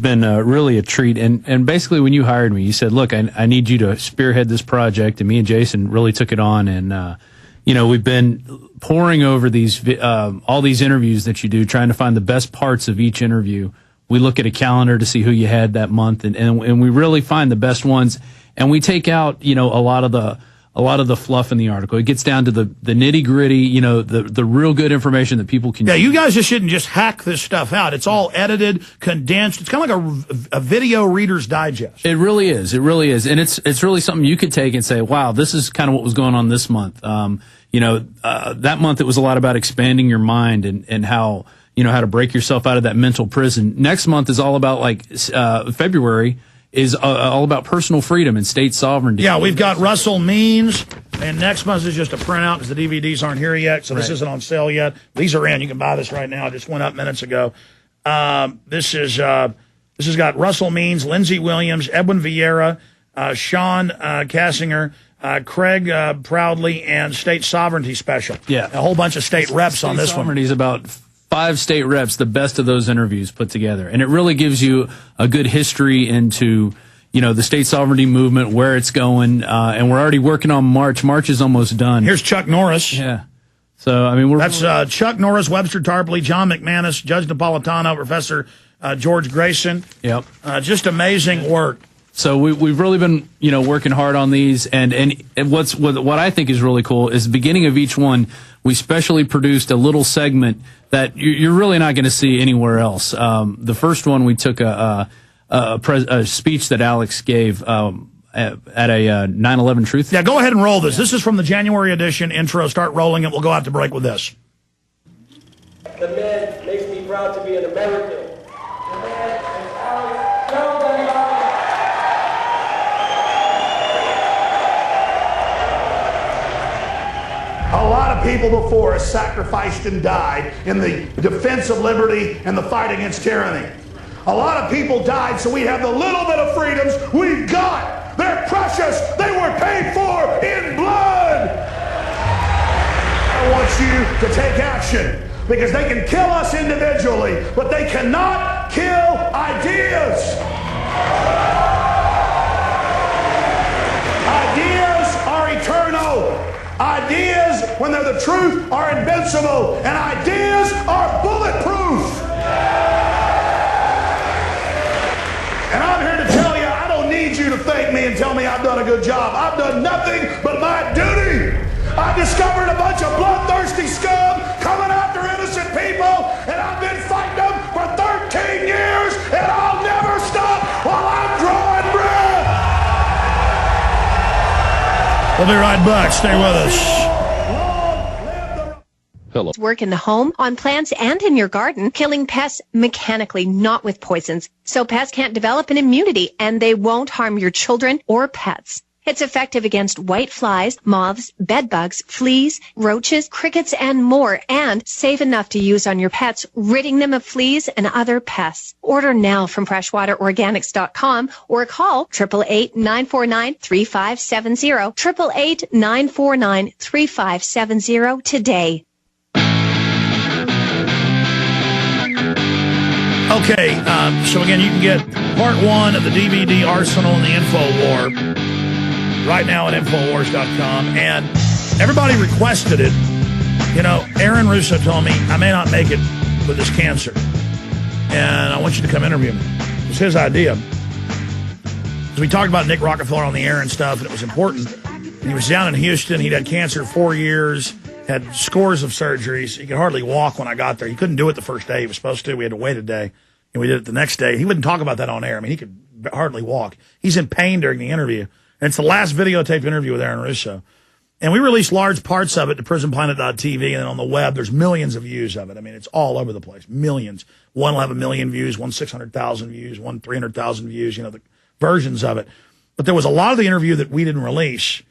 been really a treat. And basically, when you hired me, you said, look, I need you to spearhead this project. And me and Jason really took it on. And, we've been poring over these all these interviews that you do, trying to find the best parts of each interview. We look at a calendar to see who you had that month, and we really find the best ones. And we take out, a lot of the fluff in the article. It gets down to the nitty gritty, the real good information that people can. Yeah, you guys just shouldn't just hack this stuff out. It's all edited, condensed. It's kind of like a video Reader's Digest. It really is. It really is. And it's really something you could take and say, wow, this is kind of what was going on this month. That month it was a lot about expanding your mind and how, how to break yourself out of that mental prison. Next month is all about February is all about personal freedom and state sovereignty. Yeah, we've got Russell Means, and next month is just a printout because the DVDs aren't here yet, so this isn't on sale yet. These are in. You can buy this right now. It just went up minutes ago. This has got Russell Means, Lindsey Williams, Edwin Vieira, Sean Kassinger, Craig Proudly, and State Sovereignty Special. Yeah. A whole bunch of state reps on this one. State Sovereignty is about 5 state reps, the best of those interviews put together. And it really gives you a good history into, the state sovereignty movement, where it's going. And we're already working on March. March is almost done. Here's Chuck Norris. Yeah. So, that's Chuck Norris, Webster Tarpley, John McManus, Judge Napolitano, Professor George Grayson. Yep. Just amazing work. So we've really been, working hard on these. And what I think is really cool is the beginning of each one, we specially produced a little segment that you're really not going to see anywhere else. The first one, we took a speech that Alex gave at a 9/11 Truth. Yeah, go ahead and roll this. This is from the January edition intro. Start rolling it. We'll go out to break with this. The man makes me proud to be an American. The man is Alex Jones. A lot of people before us sacrificed and died in the defense of liberty and the fight against tyranny. A lot of people died so we have the little bit of freedoms we've got. They're precious. They were paid for in blood. I want you to take action because they can kill us individually, but they cannot kill ideas. Ideas are eternal. Ideas, when they're the truth, are invincible, and ideas are bulletproof. And I'm here to tell you, I don't need you to thank me and tell me I've done a good job. I've done nothing but my duty. I discovered a bunch of bloodthirsty scum coming after innocent people, and I've been fighting them for 13 years, and I'll never stop while I'm drawing breath. We'll be right back. Stay with us. Hello. Work in the home, on plants, and in your garden, killing pests mechanically, not with poisons. So pests can't develop an immunity, and they won't harm your children or pets. It's effective against white flies, moths, bedbugs, fleas, roaches, crickets, and more, and safe enough to use on your pets, ridding them of fleas and other pests. Order now from freshwaterorganics.com or call 888-949-3570, 888-949-3570 today. Okay, so again, you can get part 1 of the DVD arsenal in the Infowar right now at Infowars.com, and everybody requested it. Aaron Russo told me I may not make it with this cancer, and I want you to come interview me. It was his idea. Because we talked about Nick Rockefeller on the air and stuff, and it was important. And he was down in Houston. He'd had cancer 4 years, had scores of surgeries. He could hardly walk when I got there. He couldn't do it the first day he was supposed to. We had to wait a day, and we did it the next day. He wouldn't talk about that on air. I mean, he could hardly walk. He's in pain during the interview. And it's the last videotaped interview with Aaron Russo. And we released large parts of it to prisonplanet.tv, and then on the web, there's millions of views of it. I mean, it's all over the place. Millions. One will have 1 million views, one 600,000 views, one 300,000 views, the versions of it. But there was a lot of the interview that we didn't release.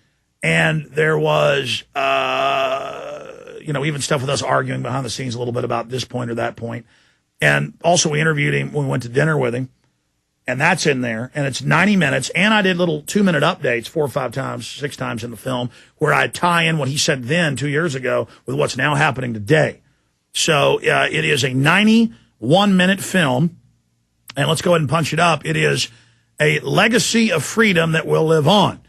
And there was, even stuff with us arguing behind the scenes a little bit about this point or that point. And also we interviewed him when we went to dinner with him. And that's in there, and it's 90 minutes, and I did little 2-minute updates 4 or 5 times, 6 times in the film, where I tie in what he said then 2 years ago with what's now happening today. So it is a 91-minute film, And let's go ahead and punch it up. It is A Legacy of Freedom That Will Live On.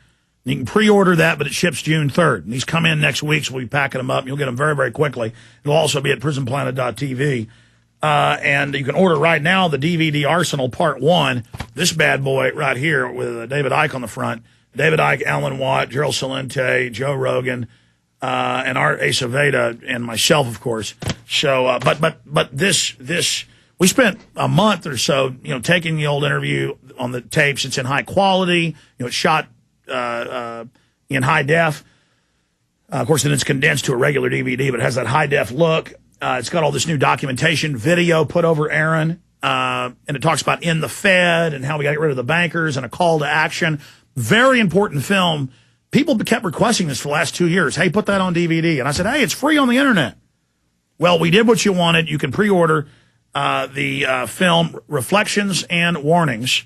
You can pre-order that, but it ships June 3rd. And these come in next week, so we'll be packing them up. You'll get them very, very quickly. It'll also be at prisonplanet.tv. And you can order right now the DVD Arsenal Part 1. This bad boy right here with David Icke on the front. David Icke, Alan Watt, Gerald Celente, Joe Rogan, and Art Aceveda, and myself, of course. So, but this, we spent a month or so, taking the old interview on the tapes. It's in high quality. It's shot in high def. Of course, then it's condensed to a regular DVD, but it has that high def look. It's got all this new documentation video put over Aaron, and it talks about in the Fed and how we got to get rid of the bankers and a call to action. Very important film. People kept requesting this for the last 2 years. Hey, put that on DVD. And I said, hey, it's free on the internet. Well, we did what you wanted. You can pre-order the film Reflections and Warnings.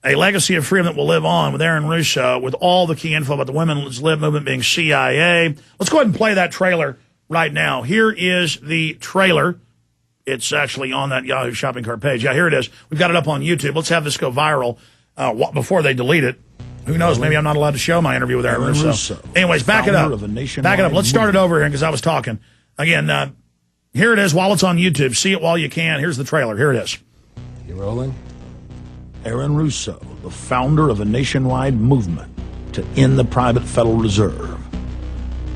A Legacy of Freedom That Will Live On with Aaron Russo, with all the key info about the Women's Lib movement being CIA. Let's go ahead and play that trailer right now. Here is the trailer. It's actually on that Yahoo shopping cart page. Yeah, here it is. We've got it up on YouTube. Let's have this go viral before they delete it. Who knows? Maybe I'm not allowed to show my interview with Aaron Russo. Anyways, back it up. Back it up. Let's start it over here because I was talking. Again, here it is while it's on YouTube. See it while you can. Here's the trailer. Here it is. You rolling? Aaron Russo, the founder of a nationwide movement to end the private Federal Reserve.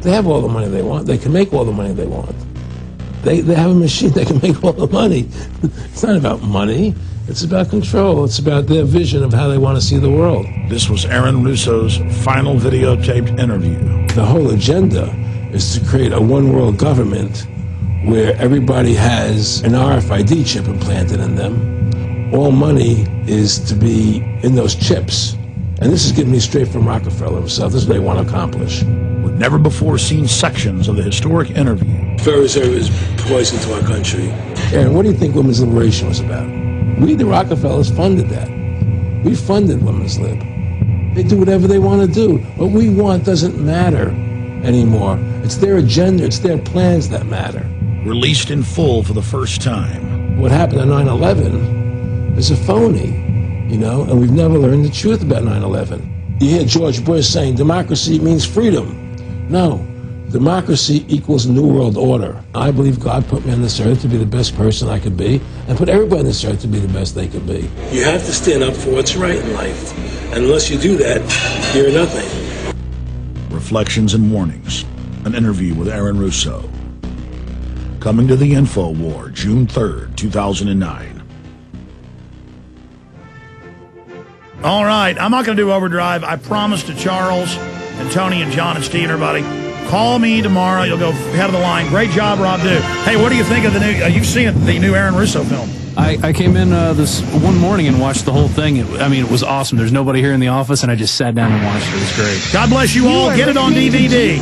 They have all the money they want. They can make all the money they want. They have a machine that can make all the money. It's not about money. It's about control. It's about their vision of how they want to see the world. This was Aaron Russo's final videotaped interview. The whole agenda is to create a one-world government where everybody has an RFID chip implanted in them. All money is to be in those chips. And this is getting me straight from Rockefeller himself. This is what they want to accomplish. With never-before-seen sections of the historic interview. The Federal Reserve is poison to our country. Aaron, what do you think women's liberation was about? We, the Rockefellers, funded that. We funded women's lib. They do whatever they want to do. What we want doesn't matter anymore. It's their agenda, it's their plans that matter. Released in full for the first time. What happened on 9/11 is a phony, and we've never learned the truth about 9/11. You hear George Bush saying democracy means freedom. No, democracy equals New World Order. I believe God put me on this earth to be the best person I could be, and put everybody on this earth to be the best they could be. You have to stand up for what's right in life, and unless you do that, you're nothing. Reflections and Warnings, an interview with Aaron Russo. Coming to the Infowars, June 3rd, 2009. All right, I'm not going to do overdrive. I promised to Charles and Tony and John and Steve and everybody, call me tomorrow. You'll go head of the line. Great job, Rob Duke. Hey, what do you think of the new, you've seen the new Aaron Russo film? I came in this one morning and watched the whole thing. It was awesome. There's nobody here in the office, and I just sat down and watched it. It was great. God bless you all. Get it on DVD.